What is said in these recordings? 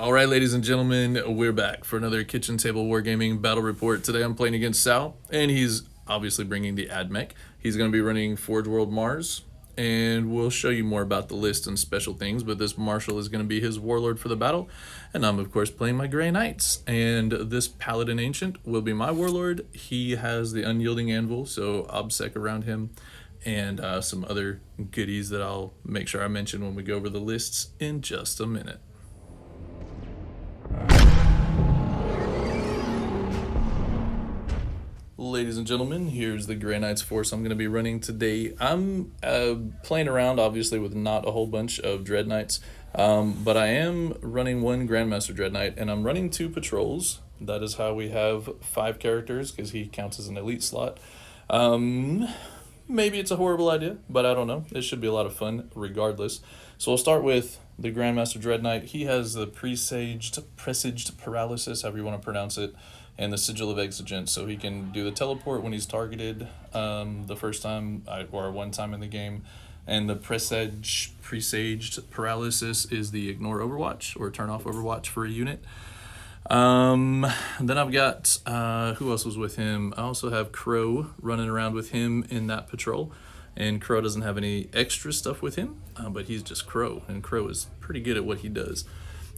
All right, ladies and gentlemen, we're back for another Kitchen Table Wargaming Battle Report. Today I'm playing against Sal, and he's obviously bringing the AdMech. He's going to be running Forge World Mars, and we'll show you more about the list and special things, but this Marshal is going to be his Warlord for the battle, and I'm, of course, playing my Grey Knights. And this Paladin Ancient will be my Warlord. He has the Unyielding Anvil, so OBSEC around him, and some other goodies that I'll make sure I mention when we go over the lists in just a minute. Ladies and gentlemen, here's the Grey Knights force I'm going to be running today. I'm playing around, obviously, with not a whole bunch of Dread Knights, but I am running one Grandmaster Dread Knight, and I'm running 2 patrols. That is how we have 5 characters, because he counts as an elite slot. Maybe it's a horrible idea, but I don't know. It should be a lot of fun regardless. So we'll start with the Grandmaster Dread Knight. He has the presaged paralysis, however you want to pronounce it, and the Sigil of Exigence, so he can do the teleport when he's targeted the first time or one time in the game. And the presaged paralysis is the ignore Overwatch or turn off Overwatch for a unit. Then I've got who else was with him? I also have Crow running around with him in that patrol, and Crow doesn't have any extra stuff with him, but he's just Crow, and Crow is pretty good at what he does.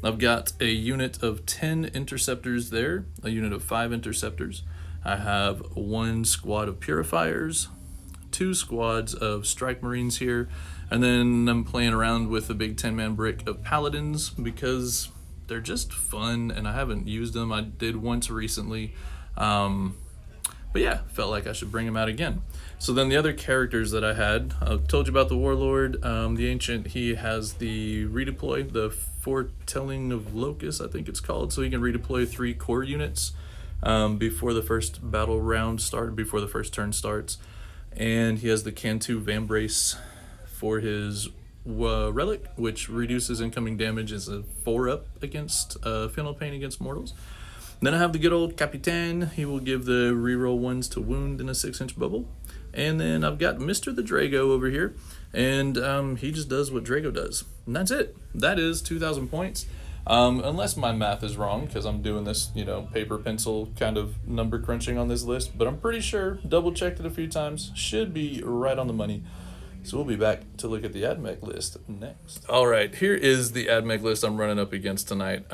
I've got a unit of 10 interceptors there, a unit of 5 interceptors. I have 1 squad of purifiers, 2 squads of strike marines here, and then I'm playing around with a big 10-man brick of paladins because they're just fun, and I haven't used them. I did once recently, but yeah, felt like I should bring them out again. So then the other characters that I had, I told you about the Warlord, the Ancient. He has the redeploy, the Foretelling of Locus, I think it's called, so he can redeploy 3 core units before the first battle round starts, before the first turn starts. And he has the Cantu Vambrace for his relic, which reduces incoming damage as a 4-up against Final Pain against mortals. Then I have the good old Capitan. He will give the reroll 1s to wound in a 6-inch bubble. And then I've got Mr. the Drago over here, and he just does what Drago does. And that's it. That is 2,000 points. Unless my math is wrong, because I'm doing this, paper pencil kind of number crunching on this list, but I'm pretty sure, double checked it a few times, should be right on the money. So we'll be back to look at the AdMech list next. All right, here is the AdMech list I'm running up against tonight.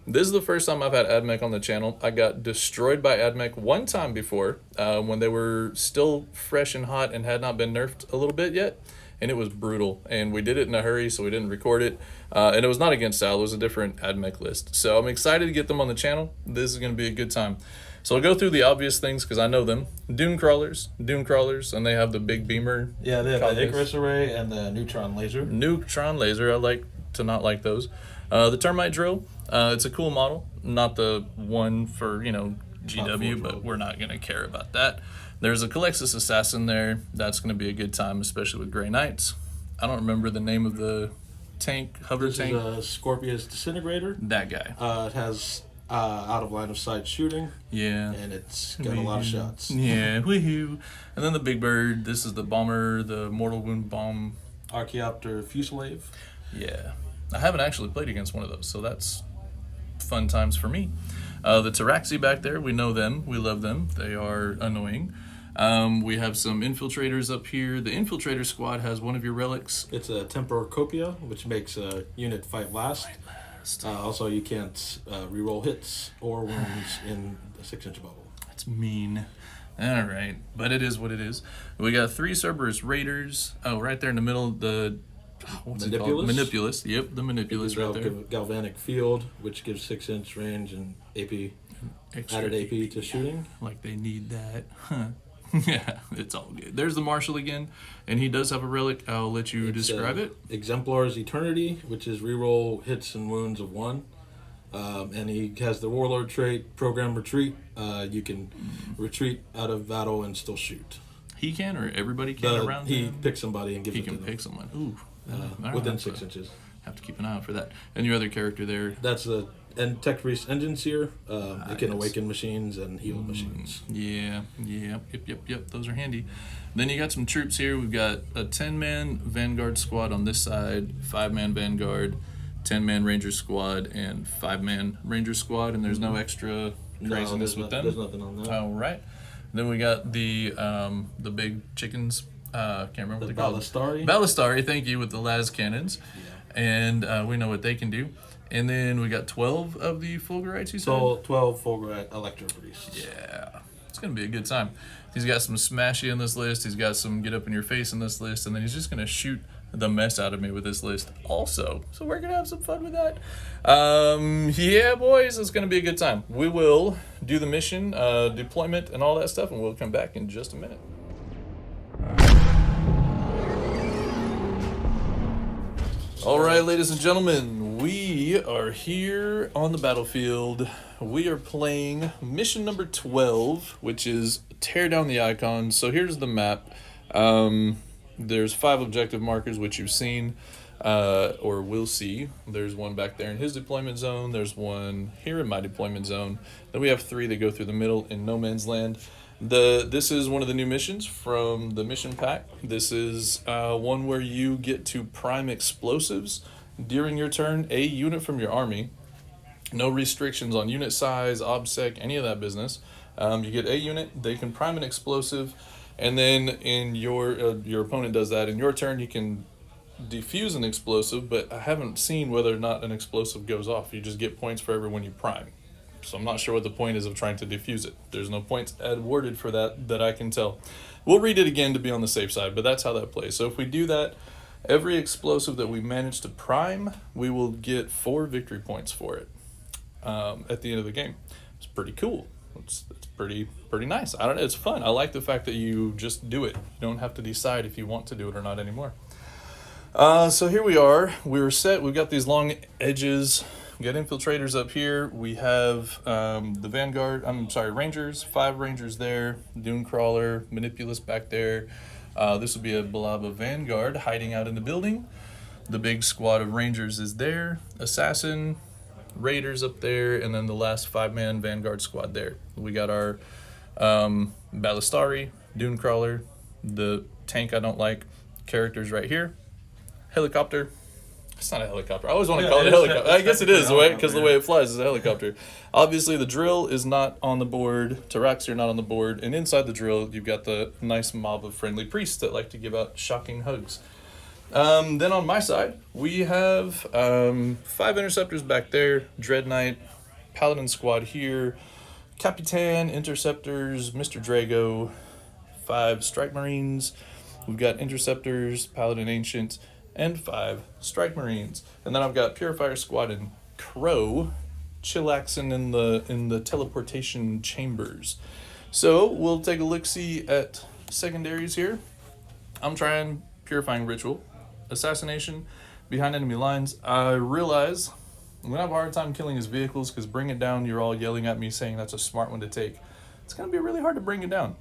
This is the first time I've had AdMech on the channel. I got destroyed by AdMech one time before when they were still fresh and hot and had not been nerfed a little bit yet. And it was brutal. And we did it in a hurry, so we didn't record it. And it was not against Sal, it was a different AdMech list. So I'm excited to get them on the channel. This is going to be a good time. So I'll go through the obvious things because I know them. Doom crawlers, and they have the big beamer. Yeah, they have the Icarus array and the neutron laser. I like to not like those. The termite drill, it's a cool model, not the one for GW, but we're not gonna care about that. There's a Calexis assassin there. That's gonna be a good time, especially with Grey Knights. I don't remember the name of the tank, hover tank. This is a Scorpius disintegrator. That guy. It has out of line of sight shooting. Yeah. And it's got a lot of shots. Yeah, woohoo. And then the big bird, this is the bomber, the mortal wound bomb. Archaeopter Fusillade. Yeah. I haven't actually played against one of those, so that's fun times for me. The Taraxi back there, we know them, we love them. They are annoying. We have some infiltrators up here. The infiltrator squad has one of your relics. It's a Temporcopia, which makes a unit fight last. Also, you can't reroll hits or wounds in the 6-inch bubble. That's mean. All right, but it is what it is. We got 3 Cerberus Raiders. Oh, right there in the middle, the what's it called? Manipulus. Yep, the Manipulus right there. Galvanic Field, which gives 6-inch range and AP, added AP to shooting. Like they need that, huh? Yeah, it's all good. There's the Marshal again, and he does have a relic. I'll let you describe it. Exemplar's Eternity, which is reroll hits and wounds of 1. And he has the Warlord trait, Program Retreat. You can retreat out of battle and still shoot. He can, or everybody can around him? He picks somebody and gives it to them. He can pick someone. Ooh. Within 6 inches. Have to keep an eye out for that. And your other character there? That's the Tech Priest Engine Seer. It can awaken machines and heal machines. Yeah. Yep. Those are handy. Then you got some troops here. We've got a 10-man Vanguard squad on this side, 5-man Vanguard, 10-man Ranger squad and 5-man Ranger squad, and there's no extra craziness with them. There's nothing on that. All right. Then we got the big chickens. Can't remember what they're called. Ballistari, thank you, with the las cannons. Yeah. And we know what they can do. And then we got 12 of the Fulgurites, you said? So 12 Fulgurite Electro Priests. Yeah. It's going to be a good time. He's got some smashy in this list. He's got some get up in your face in this list. And then he's just going to shoot the mess out of me with this list also. So we're going to have some fun with that. Yeah, boys, it's going to be a good time. We will do the mission, deployment, and all that stuff, and we'll come back in just a minute. All right, ladies and gentlemen, we are here on the battlefield. We are playing mission number 12, which is tear down the icons. So here's the map. There's 5 objective markers, which you've seen or will see. There's one back there in his deployment zone. There's one here in my deployment zone. Then we have 3 that go through the middle in no man's land. This is one of the new missions from the mission pack. This is one where you get to prime explosives during your turn, a unit from your army. No restrictions on unit size, obsec, any of that business. You get a unit, they can prime an explosive, and then in your opponent does that. In your turn, you can defuse an explosive, but I haven't seen whether or not an explosive goes off. You just get points for every one you prime. So I'm not sure what the point is of trying to defuse it. There's no points awarded for that I can tell. We'll read it again to be on the safe side, but that's how that plays. So if we do that, every explosive that we manage to prime, we will get 4 victory points for it at the end of the game. It's pretty cool. It's pretty nice. I don't know. It's fun. I like the fact that you just do it. You don't have to decide if you want to do it or not anymore. So here we are. We're set. We've got these long edges. We got infiltrators up here. We have the Rangers, 5 Rangers there, Dune Crawler, Manipulus back there. This will be a blob of Vanguard hiding out in the building. The big squad of Rangers is there, Assassin, Raiders up there, and then the last 5-man Vanguard squad there. We got our Ballistari, Dune Crawler, the tank I don't like, characters right here, helicopter. It's not a helicopter. I always want to call it a helicopter. I guess it is, right? Because the way it flies is a helicopter. Obviously, the drill is not on the board. Taraxi are not on the board. And inside the drill, you've got the nice mob of friendly priests that like to give out shocking hugs. Then on my side, we have 5 interceptors back there. Dread Knight, Paladin squad here. Capitan, interceptors, Mr. Drago, 5 Strike Marines. We've got interceptors, Paladin Ancient, and 5 Strike Marines. And then I've got Purifier Squad and Crow chillaxing in the teleportation chambers. So we'll take a look-see at secondaries here. I'm trying Purifying Ritual, Assassination, behind enemy lines. I realize I'm going to have a hard time killing his vehicles because Bring It Down, you're all yelling at me saying that's a smart one to take. It's going to be really hard to bring it down.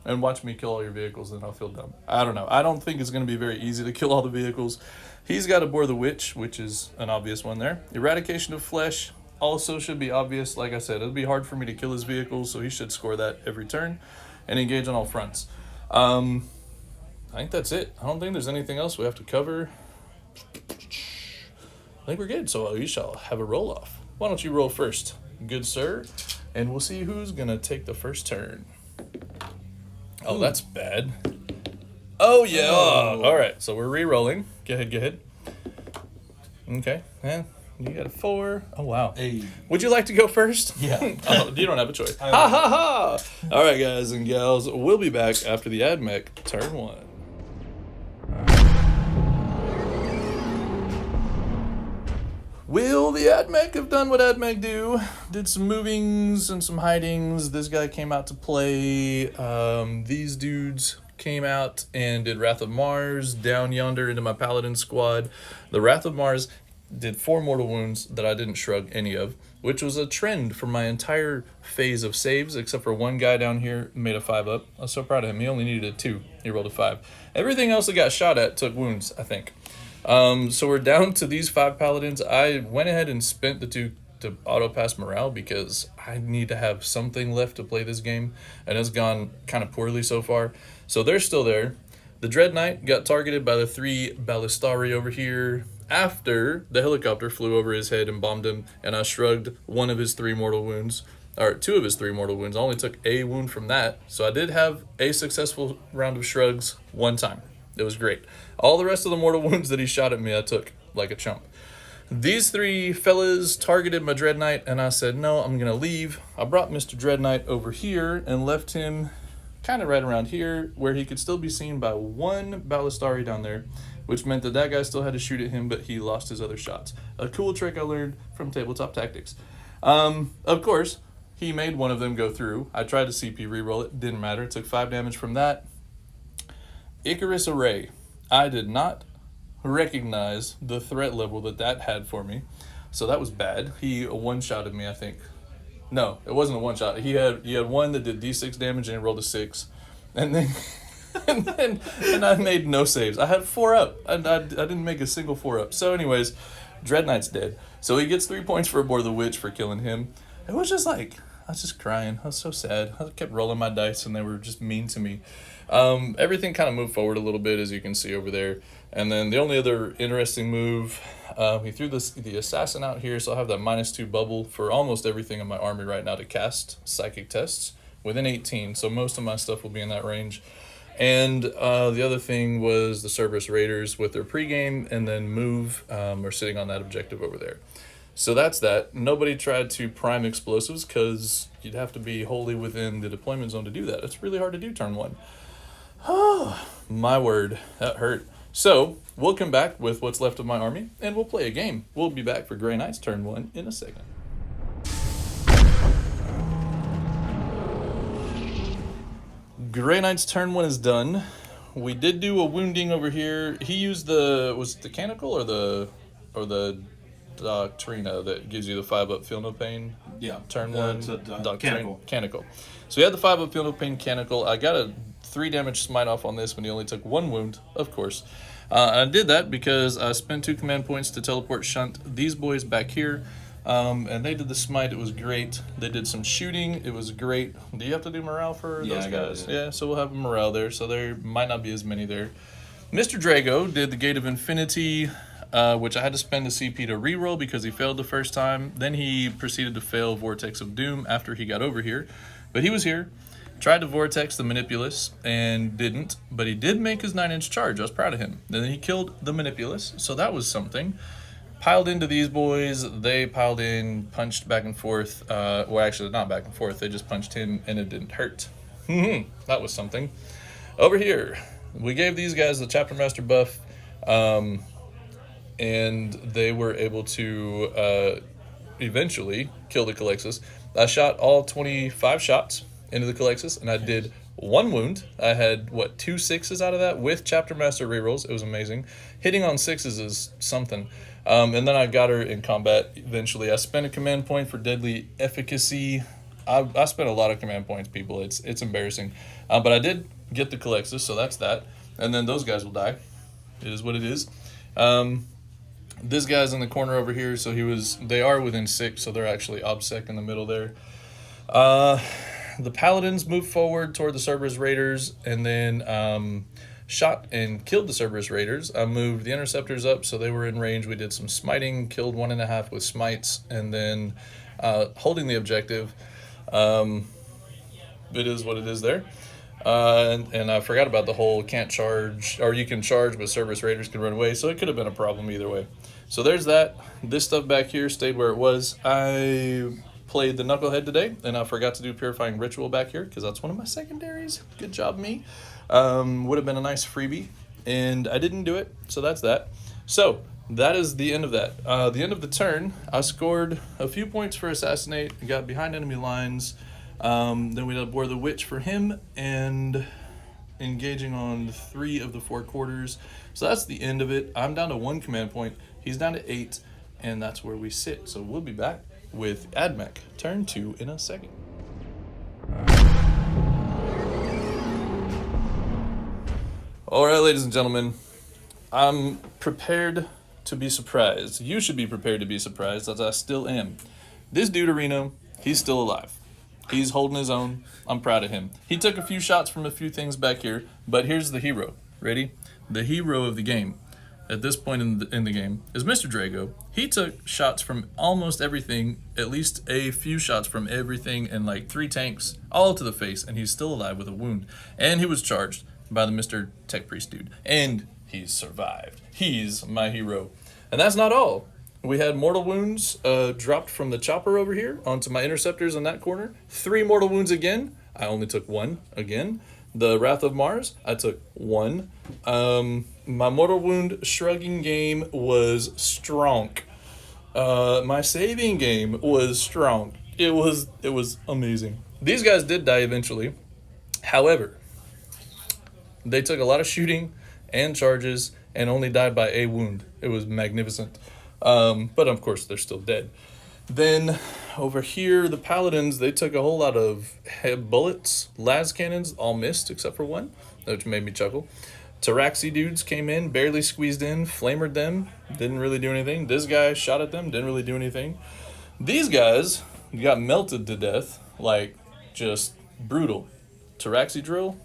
And watch me kill all your vehicles, and I'll feel dumb. I don't know. I don't think it's going to be very easy to kill all the vehicles. He's got Abhor the Witch, which is an obvious one there. Eradication of Flesh also should be obvious. Like I said, it'll be hard for me to kill his vehicles, so he should score that every turn and engage on all fronts. I think that's it. I don't think there's anything else we have to cover. I think we're good, so we shall have a roll-off. Why don't you roll first, good sir? And we'll see who's going to take the first turn. Oh, that's bad. Oh, yeah. Oh. All right, so we're re-rolling. Go ahead. Okay. And you got a 4. Oh, wow. Hey. Would you like to go first? Yeah. Oh, you don't have a choice. Ha, ha, ha. All right, guys and gals. We'll be back after the AdMech turn 1. Will the AdMech have done what AdMech do? Did some movings and some hidings. This guy came out to play. These dudes came out and did Wrath of Mars down yonder into my Paladin squad. The Wrath of Mars did 4 mortal wounds that I didn't shrug any of, which was a trend for my entire phase of saves, except for one guy down here made a 5 up. I was so proud of him. He only needed a 2. He rolled a 5. Everything else that got shot at took wounds, I think. So we're down to these 5 paladins. I went ahead and spent the 2 to auto pass morale because I need to have something left to play this game, and it's gone kind of poorly so far. So they're still there. The Dread Knight got targeted by the 3 Ballistari over here. after the helicopter flew over his head and bombed him, and I shrugged one of his 3 mortal wounds, or 2 of his 3 mortal wounds. I only took a wound from that, so I did have a successful round of shrugs one time. It was great. All the rest of the mortal wounds that he shot at me, I took like a chump. These 3 fellas targeted my Dread Knight, and I said, no, I'm going to leave. I brought Mr. Dread Knight over here and left him kind of right around here where he could still be seen by 1 Ballistari down there, which meant that that guy still had to shoot at him, but he lost his other shots. A cool trick I learned from Tabletop Tactics. Of course, he made one of them go through. I tried to CP reroll it. Didn't matter. It took 5 damage from that. Icarus Array. I did not recognize the threat level that had for me, so that was bad. He one-shotted me, I think. No, it wasn't a one-shot. He had one that did d6 damage and he rolled a 6, and then and I made no saves. I had 4 up, and I didn't make a single 4 up. So anyways, Dread Knight's dead. So he gets 3 points for Abhor the Witch for killing him. It was just like, I was just crying. I was so sad. I kept rolling my dice and they were just mean to me. Everything kind of moved forward a little bit, as you can see over there. And then the only other interesting move, he threw the assassin out here, so I'll have that -2 bubble for almost everything in my army right now to cast psychic tests within 18. So most of my stuff will be in that range. And the other thing was the Cerberus Raiders with their pregame and then move are sitting on that objective over there. So that's that. Nobody tried to prime explosives because you'd have to be wholly within the deployment zone to do that. It's really hard to do turn 1. Oh, my word, that hurt. So we'll come back with what's left of my army and we'll play a game. We'll be back for Grey Knights turn 1 in a second. Grey Knight's turn 1 is done. We did do a wounding over here. He used was it the Canicle or the Doctrina that gives you the 5-up feel no pain? Yeah. Turn 1. It's a Canicle. So he had the 5-up feel no pain Canicle. I got a 3 damage smite off on this when he only took 1 wound, of course. I did that because I spent 2 command points to teleport shunt these boys back here. And they did the smite. It was great. They did some shooting. It was great. Do you have to do morale for those guys? Yeah, so we'll have a morale there. So there might not be as many there. Mr. Drago did the Gate of Infinity, which I had to spend a CP to reroll because he failed the first time. Then he proceeded to fail Vortex of Doom after he got over here. But he was here. Tried to Vortex the Manipulus and didn't. But he did make his 9-inch charge. I was proud of him. And then he killed the Manipulus. So that was something. Piled into these boys, they piled in, punched back and forth. Well, actually, not back and forth. They just punched him, and it didn't hurt. That was something. Over here, we gave these guys the Chapter Master buff, and they were able to eventually kill the Calixus. I shot all 25 shots into the Calixus, and I did 1 wound. I had, 2 6s out of that with Chapter Master rerolls. It was amazing. Hitting on 6s is something. And then I got her in combat eventually. I spent a command point for deadly efficacy. I spent a lot of command points, people. It's embarrassing. But I did get the Calixus, so that's that. And then those guys will die. It is what it is. This guy's in the corner over here, so they are within 6, so they're actually obsec in the middle there. The Paladins moved forward toward the Cerberus Raiders, and then shot and killed the Cerberus Raiders. I moved the Interceptors up so they were in range. We did some smiting, killed 1.5 with smites, and then holding the objective. It is what it is there. And I forgot about the whole can't charge, or you can charge, but Cerberus Raiders can run away, so it could have been a problem either way. So there's that. This stuff back here stayed where it was. I played the Knucklehead today, and I forgot to do Purifying Ritual back here, because that's one of my secondaries. Good job, me. Would have been a nice freebie, and I didn't do it, so that's that. So that is the end of that. The end of the turn, I scored a few points for Assassinate, got behind enemy lines. Then we Abhor the Witch for him, and engaging on 3 of the 4 quarters. So that's the end of it. I'm down to 1 command point. He's down to 8, and that's where we sit. So we'll be back with AdMech turn 2 in a second. All right, ladies and gentlemen, I'm prepared to be surprised. You should be prepared to be surprised, as I still am. This dude, Areno, he's still alive. He's holding his own. I'm proud of him. He took a few shots from a few things back here, but here's the hero. Ready? The hero of the game. at this point in the game is Mr. Drago. He took shots from almost everything, at least a few shots from everything, and like 3 tanks, all to the face, and he's still alive with a wound. And he was charged by the Mr. Tech Priest dude. And he's survived. He's my hero. And that's not all. We had mortal wounds dropped from the chopper over here onto my interceptors in that corner. 3 mortal wounds again. I only took 1 again. The Wrath of Mars, I took 1. My mortal wound shrugging game was strong. My saving game was strong. It was amazing. These guys did die eventually. However, they took a lot of shooting and charges and only died by a wound. It was magnificent. But of course, they're still dead. Then over here, the Paladins, they took a whole lot of bullets. Las cannons all missed except for 1, which made me chuckle. Tauraxi dudes came in, barely squeezed in, flamered them, didn't really do anything. This guy shot at them, didn't really do anything. These guys got melted to death, like just brutal. Tauraxi drill,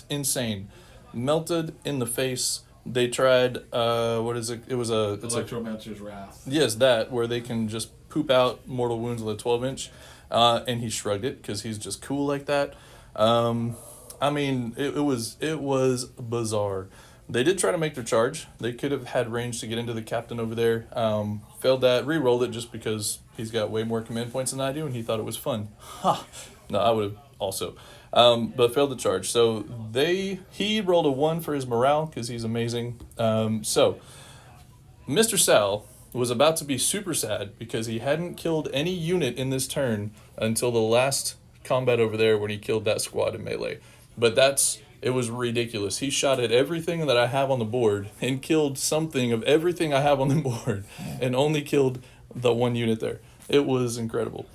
insane. Melted in the face. They tried, what is it? It was it's Electromancer's Wrath. Yes, that, where they can just poop out mortal wounds with a 12-inch. And he shrugged it because he's just cool like that. I mean, it was bizarre. They did try to make their charge. They could have had range to get into the captain over there. Failed that, re-rolled it just because he's got way more command points than I do, and he thought it was fun. Ha! No, I would have also. But failed the charge. So he rolled a 1 for his morale because he's amazing. So Mr. Sal was about to be super sad because he hadn't killed any unit in this turn until the last combat over there when he killed that squad in melee. But it was ridiculous. He shot at everything that I have on the board and killed something of everything I have on the board and only killed the 1 unit there. It was incredible.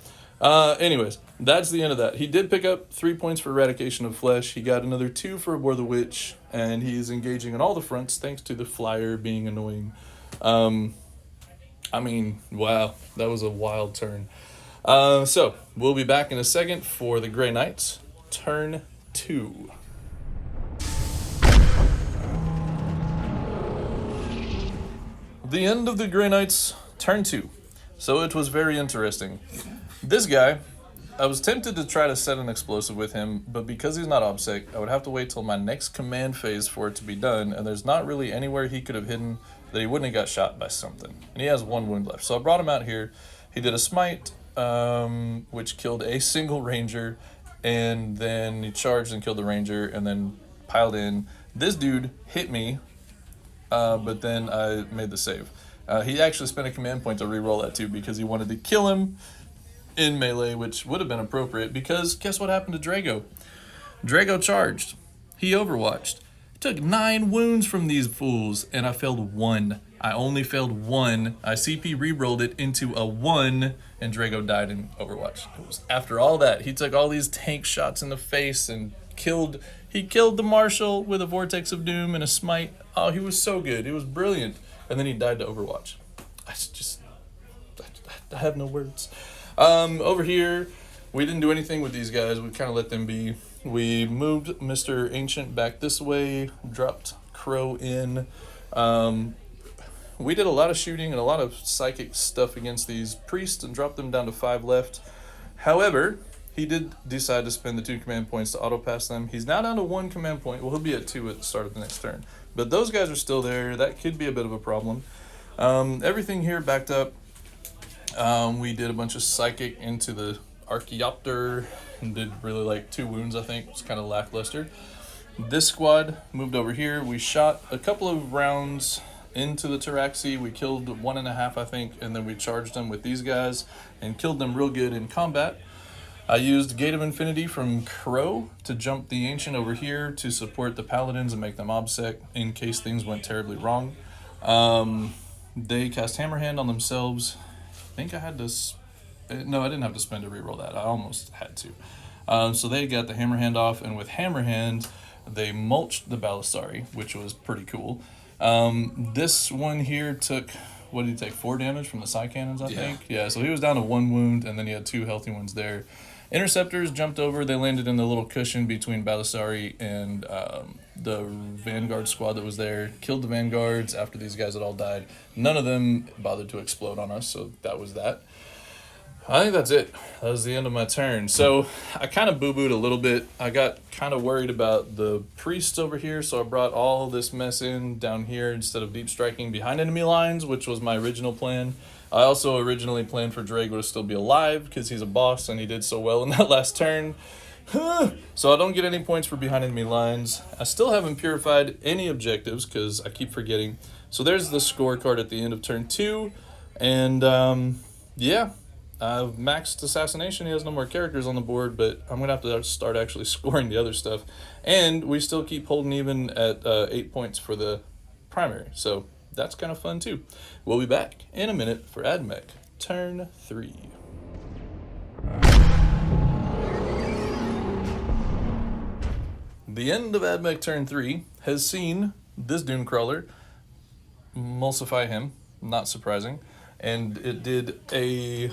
Anyways, that's the end of that. He did pick up 3 points for Eradication of Flesh. He got another 2 for Abhor the Witch, and he's engaging on all the fronts thanks to the flyer being annoying. I mean, wow, that was a wild turn. So, we'll be back in a second for the Grey Knights, turn 2. The end of the Grey Knights, turn 2. So it was very interesting. This guy, I was tempted to try to set an explosive with him, but because he's not OBSEC, I would have to wait till my next command phase for it to be done, and there's not really anywhere he could have hidden that he wouldn't have got shot by something. And he has 1 wound left. So I brought him out here. He did a smite, which killed a single ranger, and then he charged and killed the ranger, and then piled in. This dude hit me, but then I made the save. He actually spent a command point to reroll that too because he wanted to kill him in melee, which would have been appropriate because guess what happened to Drago? Drago charged. He overwatched. Took 9 wounds from these fools, and I failed 1. I only failed 1. I CP rerolled it into a 1, and Drago died in Overwatch. It was after all that. He took all these tank shots in the face and killed the Marshal with a Vortex of Doom and a Smite. Oh, he was so good. He was brilliant. And then he died to Overwatch. I have no words. Over here, we didn't do anything with these guys. We kind of let them be. We moved Mr. Ancient back this way, dropped Crow in. We did a lot of shooting and a lot of psychic stuff against these priests and dropped them down to 5 left. However, he did decide to spend the 2 command points to auto-pass them. He's now down to 1 command point. Well, he'll be at 2 at the start of the next turn. But those guys are still there. That could be a bit of a problem. Everything here backed up. We did a bunch of psychic into the Archaeopter and did really like 2 wounds, I think. It was kind of lackluster. This squad moved over here. We shot a couple of rounds into the Tauraxi. We killed 1.5, I think, and then we charged them with these guys and killed them real good in combat. I used Gate of Infinity from Crow to jump the Ancient over here to support the Paladins and make them OBSEC in case things went terribly wrong. They cast Hammerhand on themselves. I think I had to... No, I didn't have to spend to reroll that. I almost had to. So they got the Hammerhand off, and with Hammerhand, they mulched the Balisari, which was pretty cool. This one here took... What did he take? 4 damage from the Psy Cannons, I think? Yeah, so he was down to 1 wound, and then he had 2 healthy ones there. Interceptors jumped over. They landed in the little cushion between Balisari and the Vanguard squad that was there. Killed the Vanguards after these guys had all died. None of them bothered to explode on us, so that was that. I think that's it. That was the end of my turn. So I kind of boo-booed a little bit. I got kind of worried about the priests over here, so I brought all this mess in down here instead of deep striking behind enemy lines, which was my original plan. I also originally planned for Drago to still be alive because he's a boss and he did so well in that last turn. So I don't get any points for behind enemy lines. I still haven't purified any objectives because I keep forgetting. So there's the scorecard at the end of turn 2. And yeah. I've maxed Assassination. He has no more characters on the board, but I'm going to have to start actually scoring the other stuff. And we still keep holding even at 8 points for the primary. So that's kind of fun too. We'll be back in a minute for AdMech turn 3. The end of AdMech turn 3 has seen this Dune Crawler emulsify him, not surprising. And it did a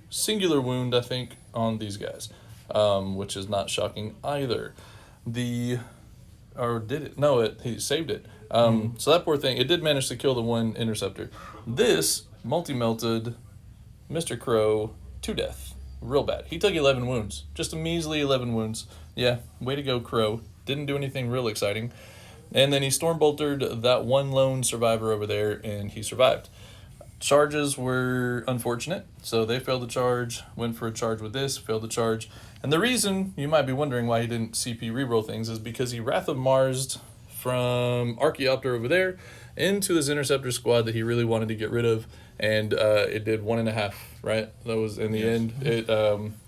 singular wound, I think, on these guys, which is not shocking either. Or did it? No, he saved it. So that poor thing, it did manage to kill the one interceptor. This multi-melted Mr. Crow to death. Real bad. He took 11 wounds. Just a measly 11 wounds. Yeah, way to go, Crow. Didn't do anything real exciting. And then he storm-boltered that one lone survivor over there, and he survived. Charges were unfortunate, so they failed to charge, went for a charge with this, failed to charge. And the reason you might be wondering why he didn't CP reroll things is because he Wrath of Mars'd from Archaeopter over there into this Interceptor squad that he really wanted to get rid of, and it did 1.5, right? That was, in the end, it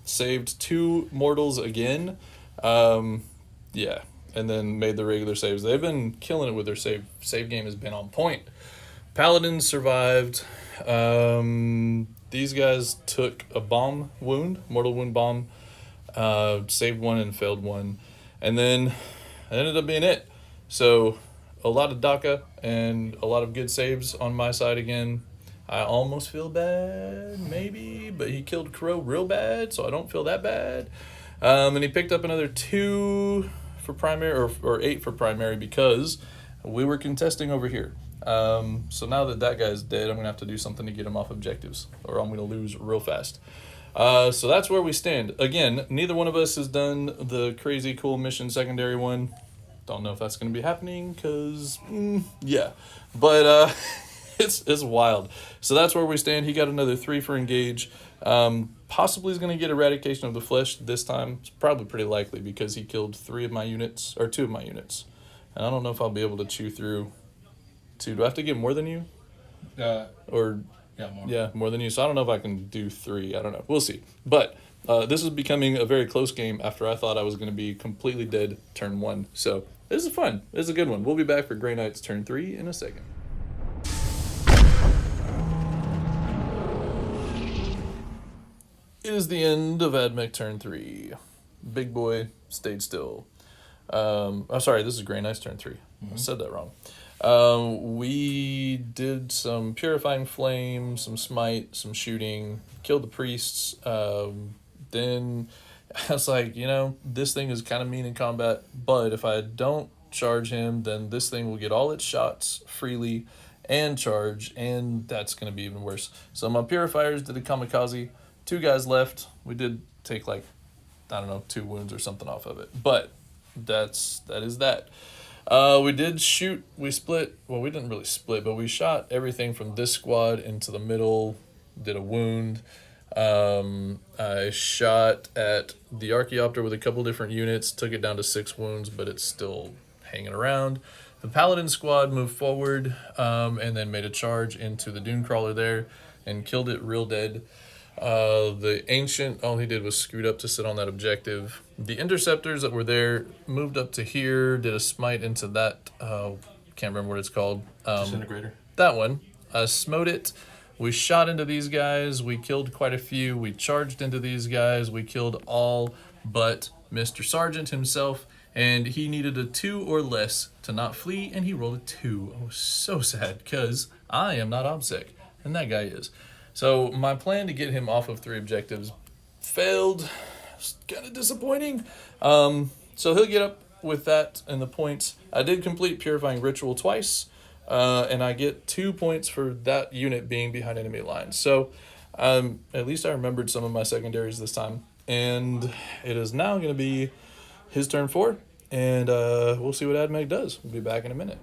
saved 2 mortals again, yeah, and then made the regular saves. They've been killing it with their save game has been on point. Paladins survived. These guys took a bomb wound, mortal wound bomb, saved one and failed one. And then it ended up being it. So a lot of DACA and a lot of good saves on my side again. I almost feel bad, maybe, but he killed Crow real bad, so I don't feel that bad. And he picked up another 2 for primary, or 8 for primary, because we were contesting over here. So now that guy's dead, I'm going to have to do something to get him off objectives, or I'm going to lose real fast. So that's where we stand. Again, neither one of us has done the crazy cool mission secondary one. Don't know if that's going to be happening, because, yeah. But it's wild. So that's where we stand. He got another 3 for engage. Possibly he's going to get Eradication of the Flesh this time. It's probably pretty likely, because he killed 2 of my units. And I don't know if I'll be able to chew through 2. Do I have to get more than you? Or yeah, more. Yeah, more than you. So I don't know if I can do 3. I don't know. We'll see. But this is becoming a very close game after I thought I was going to be completely dead turn 1. So this is fun. This is a good one. We'll be back for Grey Knight's turn 3 in a second. It is the end of AdMech turn 3. Big boy stayed still. Sorry, this is Grey Knight's turn 3. I said that wrong. We did some Purifying Flame, some Smite, some shooting, killed the priests. Then I was like, this thing is kind of mean in combat, but if I don't charge him, then this thing will get all its shots freely and charge, and that's going to be even worse. So my Purifiers did a kamikaze. 2 guys left. We did take 2 wounds or something off of it, but that is that. We did shoot, we split, well, we didn't really split, but we shot everything from this squad into the middle, did a wound. I shot at the Archaeopter with a couple different units, took it down to 6 wounds, but it's still hanging around. The Paladin squad moved forward, and then made a charge into the Dune Crawler there, and killed it real dead. The Ancient, all he did was scoot up to sit on that objective. The Interceptors that were there moved up to here, did a smite into that, can't remember what it's called. Disintegrator. That one. Smote it. We shot into these guys. We killed quite a few. We charged into these guys. We killed all but Mr. Sergeant himself, and he needed a 2 or less to not flee, and he rolled a 2. I was so sad, because I am not OBSEC, and that guy is. So my plan to get him off of 3 objectives failed. It's kind of disappointing. So he'll get up with that and the points. I did complete Purifying Ritual twice, and I get 2 points for that unit being behind enemy lines. So at least I remembered some of my secondaries this time. And it is now going to be his turn 4, and we'll see what AdMech does. We'll be back in a minute.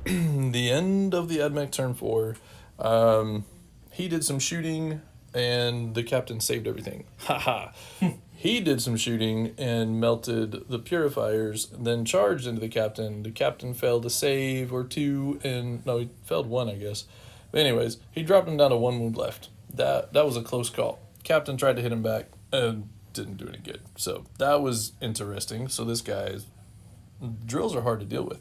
The end of the AdMech turn 4. He did some shooting, and the captain saved everything. Haha. He did some shooting and melted the purifiers, then charged into the captain. The captain failed a save or 2, and no, he failed 1, I guess. But anyways, he dropped him down to 1 wound left. That was a close call. Captain tried to hit him back and didn't do any good. So that was interesting. So this guy's drills are hard to deal with.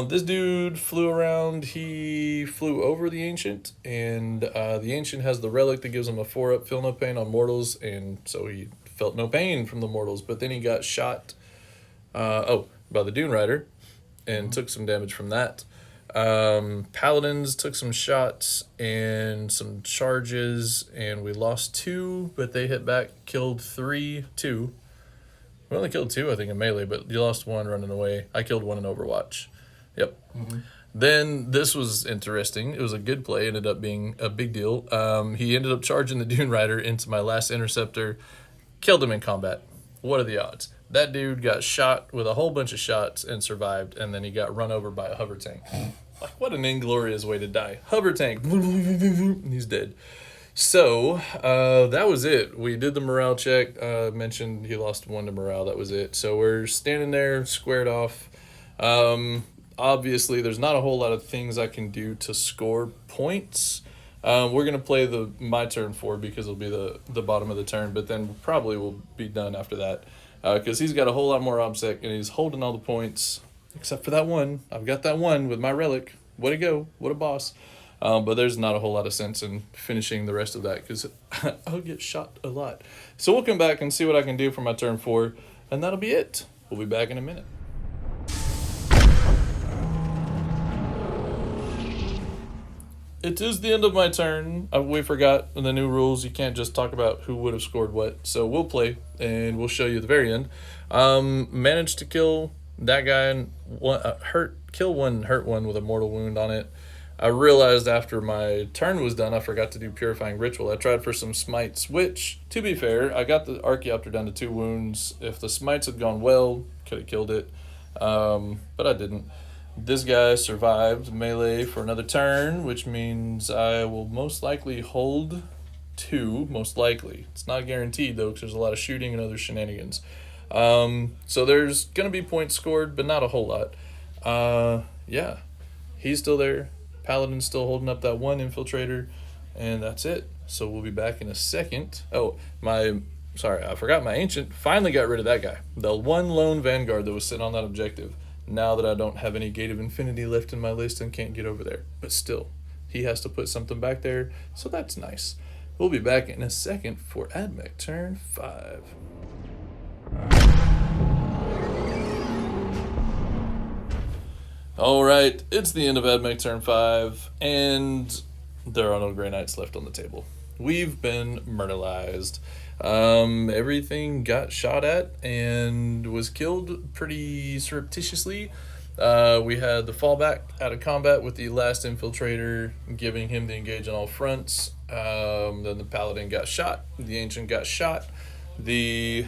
This dude flew around. He flew over the Ancient, and the Ancient has the relic that gives him a 4-up feel no pain on mortals, and so he felt no pain from the mortals. But then he got shot by the Dune Rider and took some damage from that. Paladins took some shots and some charges, and we lost 2, but they hit back, killed 2. We only killed 2, I think, in melee, but you lost 1 running away. I killed 1 in Overwatch. Yep. Mm-hmm. Then this was interesting. It was a good play. It ended up being a big deal. He ended up charging the Dune Rider into my last interceptor, killed him in combat. What are the odds? That dude got shot with a whole bunch of shots and survived, and then he got run over by a hover tank. Like, what an inglorious way to die. Hover tank. And he's dead. So, that was it. We did the morale check. Mentioned he lost 1 to morale. That was it. So we're standing there, squared off. Obviously, there's not a whole lot of things I can do to score points. We're going to play my turn 4 because it'll be the bottom of the turn, but then probably we'll be done after that. Because he's got a whole lot more OBSEC, and he's holding all the points, except for that 1. I've got that 1 with my relic. Way to go. What a boss. But there's not a whole lot of sense in finishing the rest of that because I'll get shot a lot. So we'll come back and see what I can do for my turn 4, and that'll be it. We'll be back in a minute. It is the end of my turn. We forgot the new rules. You can't just talk about who would have scored what. So we'll play, and we'll show you at the very end. Managed to kill that guy and kill 1, hurt 1 with a mortal wound on it. I realized after my turn was done, I forgot to do Purifying Ritual. I tried for some smites, which, to be fair, I got the Archaeopter down to 2 wounds. If the smites had gone well, could have killed it, but I didn't. This guy survived melee for another turn, which means I will most likely hold 2, most likely. It's not guaranteed, though, because there's a lot of shooting and other shenanigans. So there's going to be points scored, but not a whole lot. Yeah, he's still there. Paladin's still holding up that 1 infiltrator, and that's it. So we'll be back in a second. Oh, I forgot my Ancient. Finally got rid of that guy. The 1 lone Vanguard that was sitting on that objective. Now that I don't have any Gate of Infinity left in my list and can't get over there. But still, he has to put something back there, so that's nice. We'll be back in a second for AdMech turn 5. Alright, it's the end of AdMech turn 5, and there are no Grey Knights left on the table. We've been murderized. Everything got shot at and was killed pretty surreptitiously. We had the fallback out of combat with the last infiltrator, giving him the engage on all fronts. Then the Paladin got shot. The Ancient got shot. The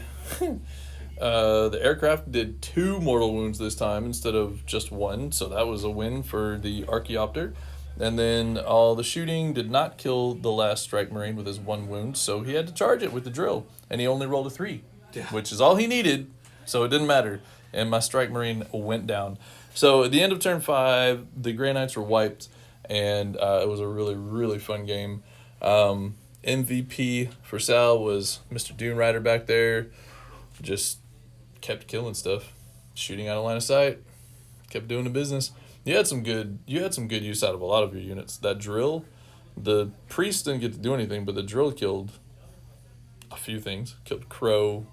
aircraft did 2 mortal wounds this time instead of just 1, so that was a win for the Archaeopter. And then all the shooting did not kill the last Strike Marine with his 1 wound, so he had to charge it with the drill, and he only rolled a 3, which is all he needed, so it didn't matter. And my Strike Marine went down. So at the end of turn 5, the Grey Knights were wiped, and it was a really, really fun game. MVP for Sal was Mr. Dune Rider back there. Just kept killing stuff, shooting out of line of sight, kept doing the business. You had some good use out of a lot of your units. That drill, the priest didn't get to do anything, but the drill killed a few things. Killed Crow,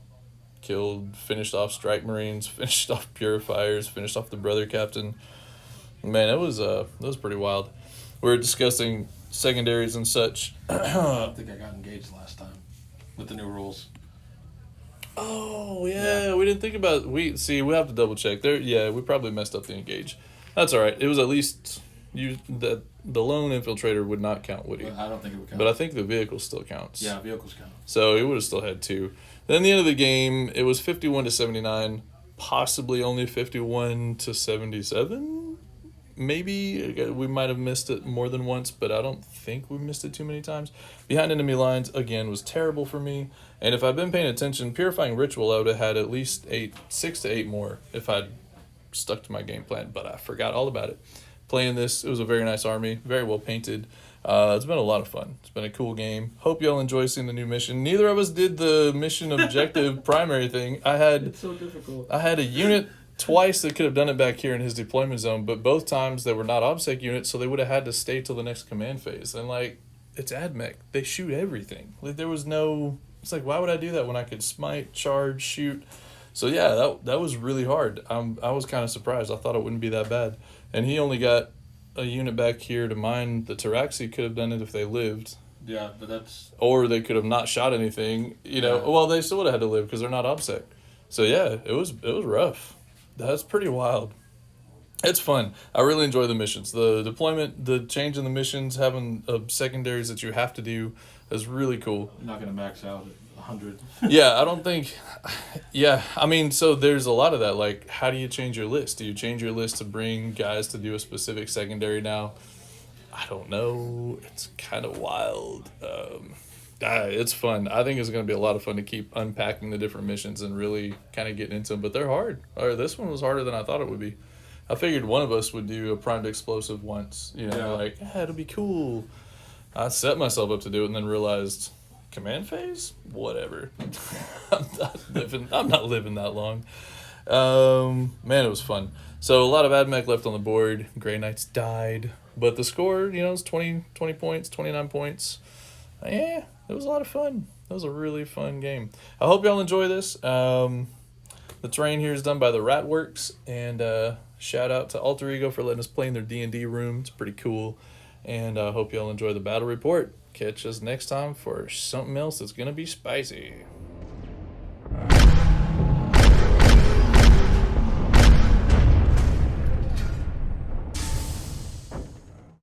finished off Strike Marines, finished off Purifiers, finished off the Brother Captain. Man, it was pretty wild. we were discussing secondaries and such. I don't think I got engaged last time with the new rules. Oh yeah, we didn't think about we have to double check there. Yeah, we probably messed up the engage. That's all right. It was at least the lone infiltrator would not count, would he? I don't think it would count. But I think the vehicle still counts. Yeah, vehicles count. So it would have still had 2. Then the end of the game, it was 51-79, possibly only 51-77. Maybe we might have missed it more than once, but I don't think we missed it too many times. Behind enemy lines, again, was terrible for me. And if I'd been paying attention, Purifying Ritual, I would have had at least 6 to 8 more if I'd stuck to my game plan, but I forgot all about it. Playing this, it was a very nice army, very well painted. It's been a lot of fun. It's been a cool game. Hope y'all enjoy seeing the new mission. Neither of us did the mission objective primary thing. It's so difficult. I had a unit twice that could have done it back here in his deployment zone, but both times they were not OBSEC units, so they would have had to stay till the next command phase. And it's AdMech. They shoot everything. There was no. It's why would I do that when I could smite, charge, shoot? So yeah, that was really hard. I was kind of surprised. I thought it wouldn't be that bad. And he only got a unit back here to mine the Taraxi. Could have done it if they lived. Yeah, but that's... Or they could have not shot anything. Well, they still would have had to live because they're not OBSEC. So yeah, it was rough. That's pretty wild. It's fun. I really enjoy the missions. The deployment, the change in the missions, having secondaries that you have to do is really cool. I'm not going to max out at 100. Yeah, I don't think... Yeah, I mean, so there's a lot of that. How do you change your list? Do you change your list to bring guys to do a specific secondary now? I don't know. It's kind of wild. It's fun. I think it's going to be a lot of fun to keep unpacking the different missions and really kind of getting into them. But they're hard. This one was harder than I thought it would be. I figured one of us would do a primed explosive once. It'll be cool. I set myself up to do it and then realized, command phase? Whatever. I'm not living that long. Man, it was fun. So a lot of AdMech left on the board. Grey Knights died. But the score, it's 20 points, 29 points. Yeah, it was a lot of fun. It was a really fun game. I hope y'all enjoy this. The terrain here is done by the Ratworks, and shout out to Alter Ego for letting us play in their D&D room. It's pretty cool, and I hope y'all enjoy the battle report. Catch us next time for something else that's going to be spicy.